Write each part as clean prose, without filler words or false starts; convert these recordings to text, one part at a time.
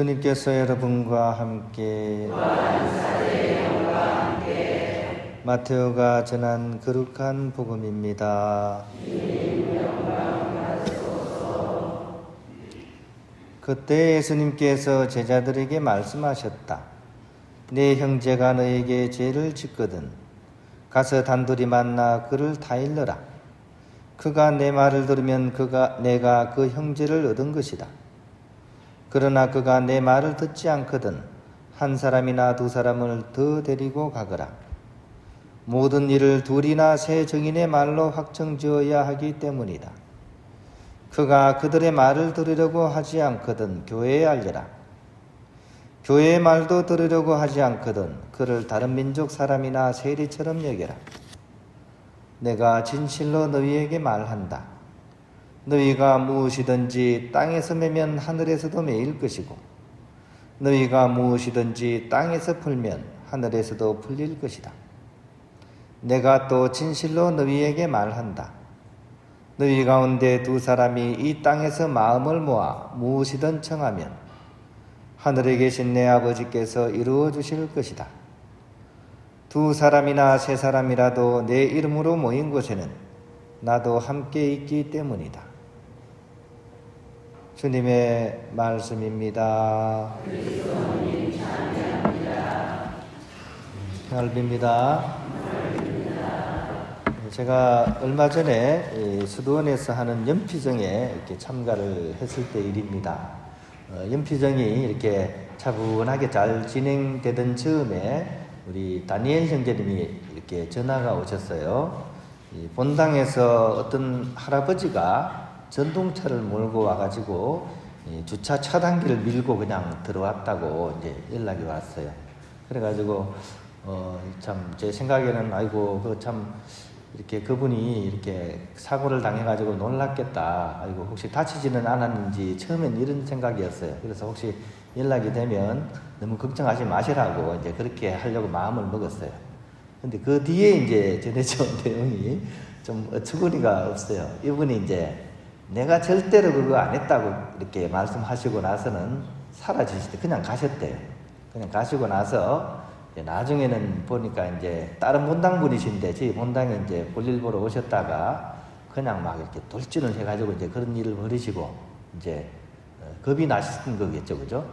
주님께서 여러분과 함께 마테오가 전한 거룩한 복음입니다. 그때 예수님께서 제자들에게 말씀하셨다. 네 형제가 너에게 죄를 짓거든 가서 단둘이 만나 그를 타일러라. 그가 내 말을 들으면 내가 그 형제를 얻은 것이다. 그러나 그가 내 말을 듣지 않거든 한 사람이나 두 사람을 더 데리고 가거라. 모든 일을 둘이나 세 증인의 말로 확정지어야 하기 때문이다. 그가 그들의 말을 들으려고 하지 않거든 교회에 알려라. 교회의 말도 들으려고 하지 않거든 그를 다른 민족 사람이나 세리처럼 여겨라. 내가 진실로 너희에게 말한다. 너희가 무엇이든지 땅에서 매면 하늘에서도 매일 것이고 너희가 무엇이든지 땅에서 풀면 하늘에서도 풀릴 것이다. 내가 또 진실로 너희에게 말한다. 너희 가운데 두 사람이 이 땅에서 마음을 모아 무엇이든 청하면 하늘에 계신 내 아버지께서 이루어 주실 것이다. 두 사람이나 세 사람이라도 내 이름으로 모인 곳에는 나도 함께 있기 때문이다. 주님의 말씀입니다. 평안을 빕니다. 제가 얼마 전에 수도원에서 하는 연피정에 이렇게 참가를 했을 때 일입니다. 연피정이 이렇게 차분하게 잘 진행되던 즈음에 우리 다니엘 형제님이 이렇게 전화가 오셨어요. 본당에서 어떤 할아버지가 전동차를 몰고 와가지고 주차 차단기를 밀고 그냥 들어왔다고 이제 연락이 왔어요. 그래가지고 참 제 생각에는 아이고 그 참 이렇게 그분이 이렇게 사고를 당해가지고 놀랐겠다. 아이고 혹시 다치지는 않았는지 처음엔 이런 생각이었어요. 그래서 혹시 연락이 되면 너무 걱정하지 마시라고 이제 그렇게 하려고 마음을 먹었어요. 근데 그 뒤에 이제 전해져 온 내용이 좀 어처구니가 없어요. 이분이 이제 내가 절대로 그거 안 했다고 이렇게 말씀하시고 나서는 사라지시대. 그냥 가셨대요. 그냥 가시고 나서 나중에는 보니까 이제 다른 본당 분이신데 저희 본당에 이제 볼일 보러 오셨다가 그냥 막 이렇게 돌진을 해가지고 이제 그런 일을 벌이시고 이제 겁이 나신 거겠죠, 그죠?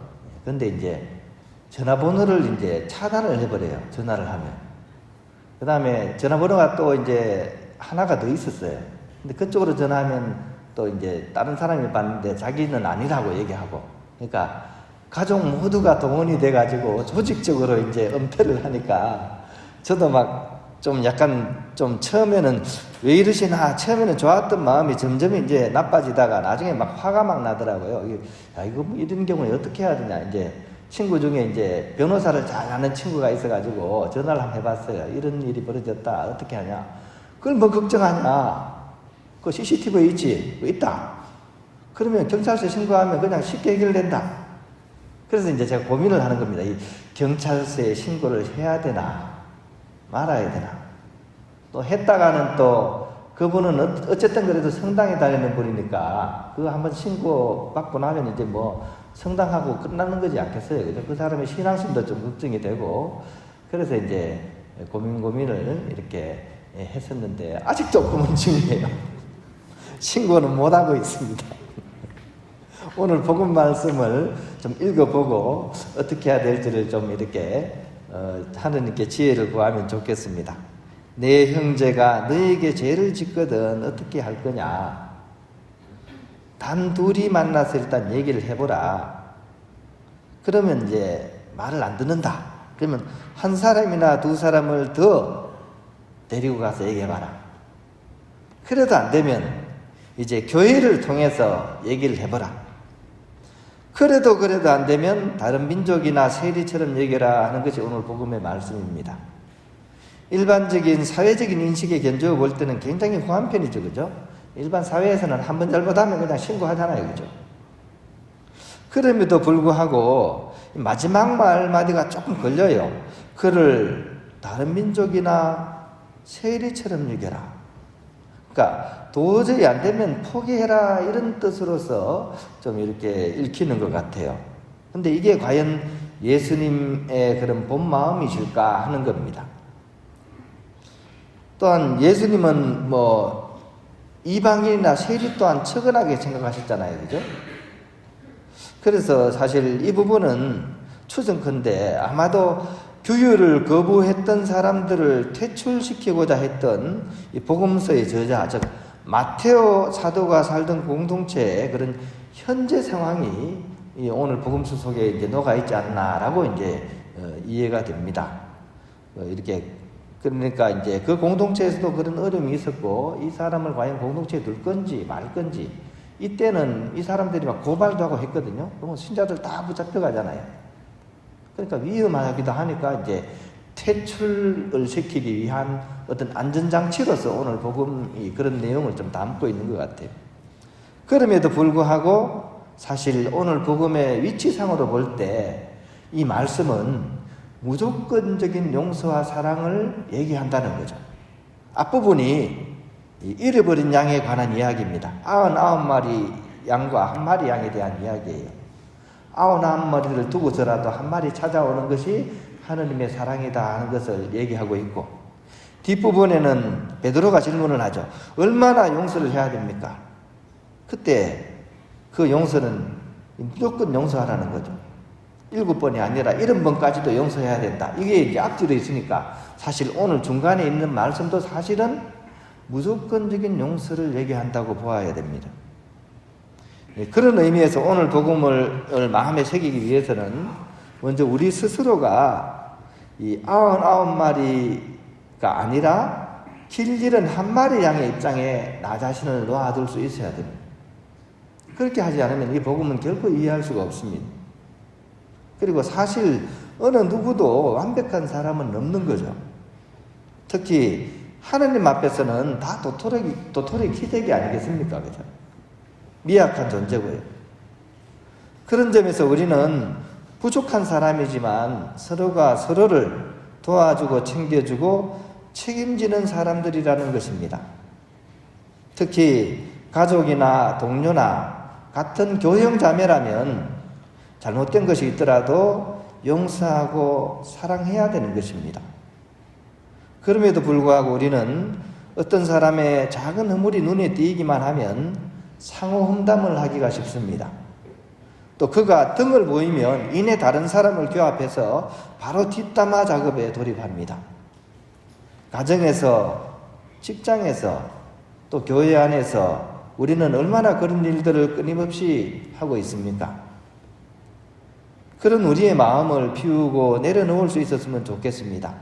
근데 이제 전화번호를 이제 차단을 해버려요. 전화를 하면. 그 다음에 전화번호가 또 이제 하나가 더 있었어요. 근데 그쪽으로 전화하면 또 이제 다른 사람이 봤는데 자기는 아니라고 얘기하고. 그러니까 가족 모두가 동원이 돼가지고 조직적으로 이제 은폐를 하니까 저도 막 좀 약간 좀 처음에는 왜 이러시나 처음에는 좋았던 마음이 점점 이제 나빠지다가 나중에 막 화가 막 나더라고요. 야, 이거 뭐 이런 경우에 어떻게 해야 되냐. 이제 친구 중에 이제 변호사를 잘 아는 친구가 있어가지고 전화를 한번 해봤어요. 이런 일이 벌어졌다. 어떻게 하냐. 그걸 뭐 걱정하냐. 그 CCTV에 있지. 있다. 그러면 경찰서에 신고하면 그냥 쉽게 해결된다. 그래서 이제 제가 고민을 하는 겁니다. 이 경찰서에 신고를 해야 되나 말아야 되나. 또 했다가는 또 그분은 어쨌든 그래도 성당에 다니는 분이니까 그거 한번 신고 받고 나면 이제 뭐 성당하고 끝나는 거지 않겠어요. 그죠? 그 사람의 신앙심도 좀 걱정이 되고 그래서 이제 고민을 이렇게 했었는데 아직도 고민 중이에요. 신고는 못하고 있습니다. 오늘 복음 말씀을 좀 읽어보고 어떻게 해야 될지를 좀 이렇게 하느님께 지혜를 구하면 좋겠습니다. 내 형제가 너에게 죄를 짓거든 어떻게 할 거냐. 단 둘이 만나서 일단 얘기를 해보라. 그러면 이제 말을 안 듣는다. 그러면 한 사람이나 두 사람을 더 데리고 가서 얘기해봐라. 그래도 안 되면 이제 교회를 통해서 얘기를 해보라. 그래도 안 되면 다른 민족이나 세리처럼 여겨라 하는 것이 오늘 복음의 말씀입니다. 일반적인 사회적인 인식에 견주어 볼 때는 굉장히 후한 편이죠. 그죠? 일반 사회에서는 한 번 잘못하면 그냥 신고하잖아요. 그죠? 그럼에도 불구하고 마지막 말마디가 조금 걸려요. 그를 다른 민족이나 세리처럼 여겨라. 그러니까 도저히 안 되면 포기해라 이런 뜻으로서 좀 이렇게 읽히는 것 같아요. 근데 이게 과연 예수님의 그런 본 마음이실까 하는 겁니다. 또한 예수님은 이방인이나 세리 또한 측은하게 생각하셨잖아요. 그죠? 그래서 사실 이 부분은 추정컨대 아마도 규율을 거부했던 사람들을 퇴출시키고자 했던 이 복음서의 저자, 즉 마테오 사도가 살던 공동체의 그런 현재 상황이 오늘 복음서 속에 이제 녹아 있지 않나라고 이제 이해가 됩니다. 이렇게 그러니까 이제 그 공동체에서도 그런 어려움이 있었고 이 사람을 과연 공동체에 둘 건지 말 건지 이때는 이 사람들이 막 고발도 하고 했거든요. 그러면 신자들 다 붙잡혀 가잖아요. 그러니까 위험하기도 하니까 이제 퇴출을 시키기 위한 어떤 안전장치로서 오늘 복음이 그런 내용을 좀 담고 있는 것 같아요. 그럼에도 불구하고 사실 오늘 복음의 위치상으로 볼 때 이 말씀은 무조건적인 용서와 사랑을 얘기한다는 거죠. 앞부분이 잃어버린 양에 관한 이야기입니다. 99마리 양과 1마리 양에 대한 이야기예요. 99마리를 두고서라도 1마리 찾아오는 것이 하느님의 사랑이다 하는 것을 얘기하고 있고, 뒷부분에는 베드로가 질문을 하죠. 얼마나 용서를 해야 됩니까? 그때 그 용서는 무조건 용서하라는 거죠. 7번이 아니라 70번까지도 용서해야 된다. 이게 이제 앞뒤로 있으니까 사실 오늘 중간에 있는 말씀도 사실은 무조건적인 용서를 얘기한다고 보아야 됩니다. 그런 의미에서 오늘 복음을 마음에 새기기 위해서는 먼저 우리 스스로가 이 99마리가 아니라 길 잃은 1마리 양의 입장에 나 자신을 놓아둘 수 있어야 됩니다. 그렇게 하지 않으면 이 복음은 결코 이해할 수가 없습니다. 그리고 사실 어느 누구도 완벽한 사람은 없는 거죠. 특히 하느님 앞에서는 다 도토리 키재기 아니겠습니까? 그죠? 미약한 존재고요. 그런 점에서 우리는 부족한 사람이지만 서로가 서로를 도와주고 챙겨주고 책임지는 사람들이라는 것입니다. 특히 가족이나 동료나 같은 교형 자매라면 잘못된 것이 있더라도 용서하고 사랑해야 되는 것입니다. 그럼에도 불구하고 우리는 어떤 사람의 작은 허물이 눈에 띄기만 하면 상호 험담을 하기가 쉽습니다. 또 그가 등을 보이면 이내 다른 사람을 규합해서 바로 뒷담화 작업에 돌입합니다. 가정에서, 직장에서, 또 교회 안에서 우리는 얼마나 그런 일들을 끊임없이 하고 있습니까? 그런 우리의 마음을 비우고 내려놓을 수 있었으면 좋겠습니다.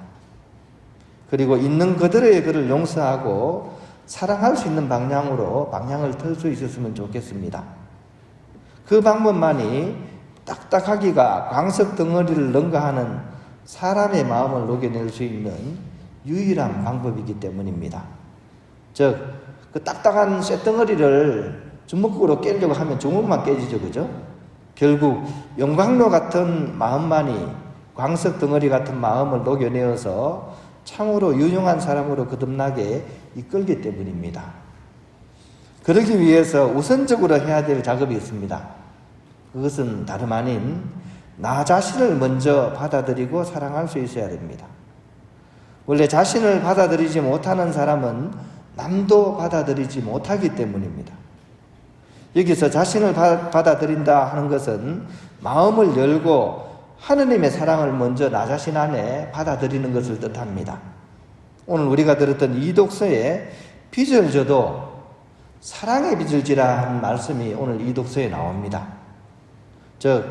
그리고 있는 그들의 그를 용서하고 사랑할 수 있는 방향을 틀 수 있었으면 좋겠습니다. 그 방법만이 딱딱하기가 광석 덩어리를 능가하는 사람의 마음을 녹여낼 수 있는 유일한 방법이기 때문입니다. 즉, 그 딱딱한 쇳덩어리를 주먹으로 깨려고 하면 주먹만 깨지죠, 그죠? 결국 용광로 같은 마음만이 광석 덩어리 같은 마음을 녹여내어서 참으로 유용한 사람으로 거듭나게 이끌기 때문입니다. 그러기 위해서 우선적으로 해야 될 작업이 있습니다. 그것은 다름 아닌 나 자신을 먼저 받아들이고 사랑할 수 있어야 됩니다. 원래 자신을 받아들이지 못하는 사람은 남도 받아들이지 못하기 때문입니다. 여기서 자신을 받아들인다 하는 것은 마음을 열고 하느님의 사랑을 먼저 나 자신 안에 받아들이는 것을 뜻합니다. 오늘 우리가 들었던 이 독서에 빚을 져도 사랑의 빚을 지라 한 말씀이 오늘 이 독서에 나옵니다. 즉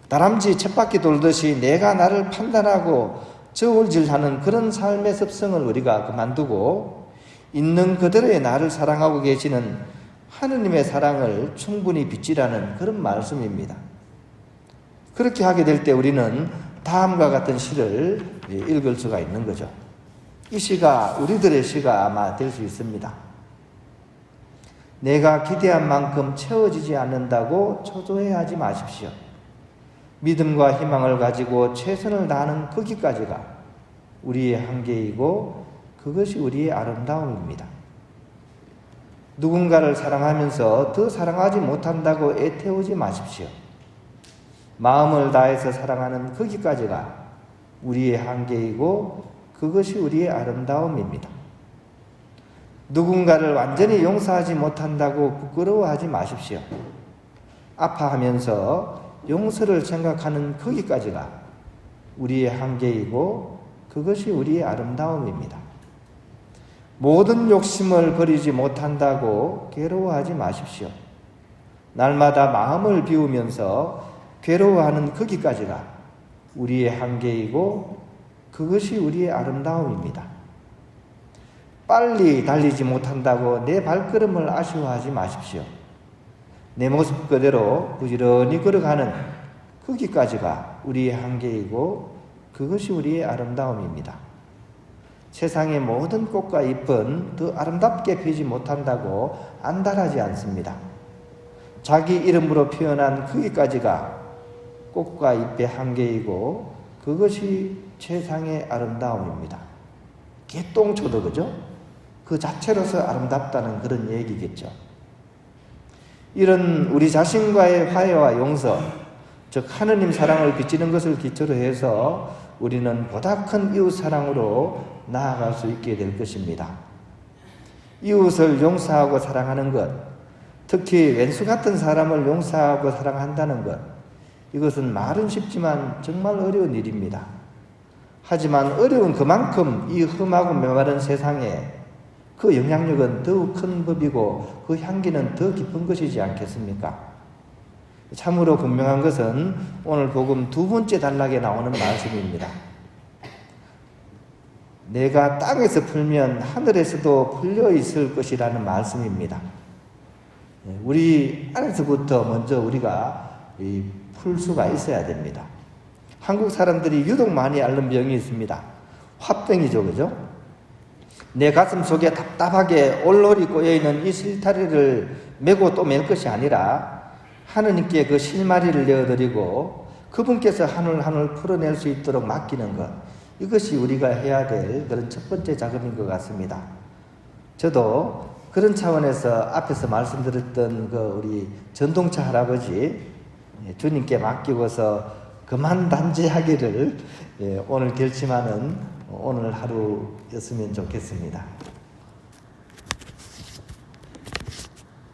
다람쥐 쳇바퀴 돌듯이 내가 나를 판단하고 저울질하는 그런 삶의 습성을 우리가 그만두고 있는 그대로의 나를 사랑하고 계시는 하느님의 사랑을 충분히 빚지라는 그런 말씀입니다. 그렇게 하게 될 때 우리는 다음과 같은 시를 읽을 수가 있는 거죠. 이 시가 우리들의 시가 아마 될 수 있습니다. 내가 기대한 만큼 채워지지 않는다고 초조해하지 마십시오. 믿음과 희망을 가지고 최선을 다하는 거기까지가 우리의 한계이고 그것이 우리의 아름다움입니다. 누군가를 사랑하면서 더 사랑하지 못한다고 애태우지 마십시오. 마음을 다해서 사랑하는 거기까지가 우리의 한계이고 그것이 우리의 아름다움입니다. 누군가를 완전히 용서하지 못한다고 부끄러워하지 마십시오. 아파하면서 용서를 생각하는 거기까지가 우리의 한계이고 그것이 우리의 아름다움입니다. 모든 욕심을 버리지 못한다고 괴로워하지 마십시오. 날마다 마음을 비우면서 괴로워하는 거기까지가 우리의 한계이고 그것이 우리의 아름다움입니다. 빨리 달리지 못한다고 내 발걸음을 아쉬워하지 마십시오. 내 모습 그대로 부지런히 걸어가는 거기까지가 우리의 한계이고 그것이 우리의 아름다움입니다. 세상의 모든 꽃과 잎은 더 아름답게 피지 못한다고 안달하지 않습니다. 자기 이름으로 표현한 거기까지가 꽃과 잎의 한계이고 그것이 세상의 아름다움입니다. 개똥초도 그죠? 그 자체로서 아름답다는 그런 얘기겠죠. 이런 우리 자신과의 화해와 용서, 즉 하느님 사랑을 비치는 것을 기초로 해서 우리는 보다 큰 이웃 사랑으로 나아갈 수 있게 될 것입니다. 이웃을 용서하고 사랑하는 것, 특히 왼수 같은 사람을 용서하고 사랑한다는 것, 이것은 말은 쉽지만 정말 어려운 일입니다. 하지만 어려운 그만큼 이 험하고 메마른 세상에 그 영향력은 더욱 큰 법이고 그 향기는 더 깊은 것이지 않겠습니까? 참으로 분명한 것은 오늘 복음 두 번째 단락에 나오는 말씀입니다. 내가 땅에서 풀면 하늘에서도 풀려 있을 것이라는 말씀입니다. 우리 안에서부터 먼저 우리가 풀 수가 있어야 됩니다. 한국 사람들이 유독 많이 앓는 병이 있습니다. 화병이죠, 그죠? 내 가슴 속에 답답하게 올올이 꼬여있는 이 실타래를 메고 또 맬 것이 아니라 하느님께 그 실마리를 내어드리고 그분께서 한올 한올 풀어낼 수 있도록 맡기는 것, 이것이 우리가 해야 될 그런 첫 번째 작업인 것 같습니다. 저도 그런 차원에서 앞에서 말씀드렸던 그 우리 전동차 할아버지 주님께 맡기고서 그만 단죄하기를 오늘 결심하는 오늘 하루였으면 좋겠습니다.